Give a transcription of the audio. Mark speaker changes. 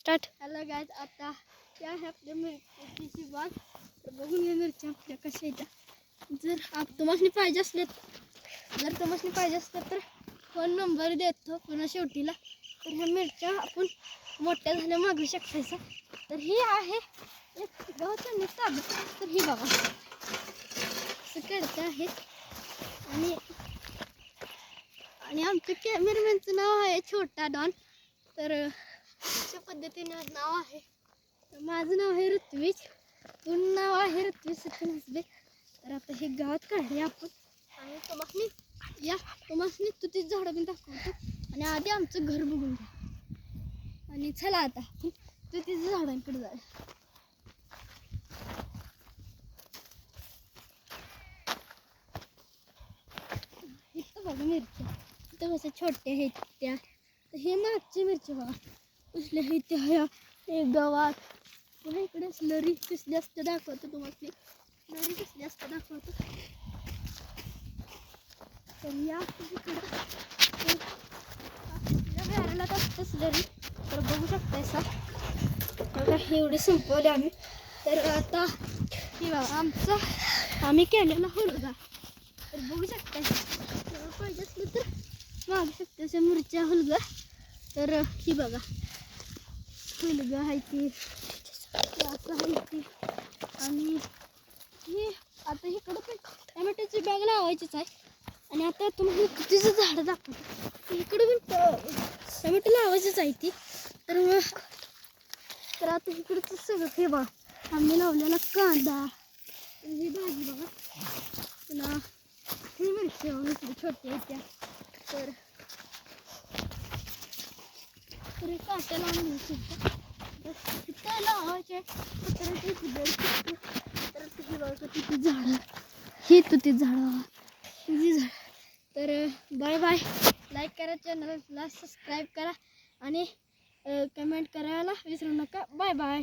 Speaker 1: Start.
Speaker 2: Hello guys, आता त्या आपल्या मिरचीची बाग. तर बघून घ्या मिरच्या आपल्या कशा येतात. जर तुम्हाला पाहिजे असले तर फोन नंबर देतो पुन्हा शेवटीला. तर ह्या मिरच्या आपण मोठ्या झाल्या मागू शकतायचा. तर ही आहे एक गव्हाचं ताबं. तर ही बघा असं करते आहेत. आणि आमच्या कॅमेरामॅनचं नाव आहे छोटा डॉन. तर अशा पद्धतीने नाव आहे. माझं नाव आहे ऋत्विज. तुझं नाव आहे ऋत्विज सचिन हसबे. तर आता हे गावात काढले आपण आणि तुम्हाला तुतीच झाडं पण दाखवतो. आणि आधी आमचं घर बघून घ्या. आणि चला आता आपण तुतीच्या झाडांकडे जाऊया. इथं बघा मिरच्या, इथं कसं छोटे आहेत त्या. तर हे मागची मिरची बघा कसले आहेत त्या. ह्या एक गावात पुन्हा इकडे लरी कसली असतं दाखवतो तुम्हाला. लरी कसली असतं दाखवतो. तर या इकडं घराला असतंच लरी. तर बघू शकताय सा बघा एवढे संपवले आम्ही. तर आता हे बघा आम्ही केलेला हुलगा. तर बघू शकताय पाहिजे असलं तर मागू शकता मिरच्या हुलगा. तर ही बघा हुलगा आहे ती असं आहे ती. आणि ही आता इकडं पण टमॅटोची बॅग लावायचीच आहे. आणि आता तुम्हाला तुतीचं झाडं दाखवतो. इकडं पण टमॅटो लावायचीच आहे ती. तर आता इकडचं सगळं हे बघा आम्ही लावलेला कांदा. ही भाजी बघा पुन्हा ही मिरची बघा छोटी आहेत त्या. तर काट्या लावून लावायचे. तर तुती झाडं ही तुती झाडं तुझी झाड. तर बाय बाय. लाईक करा, चॅनलला सबस्क्राईब करा आणि कमेंट करायला विसरू नका. Bye bye.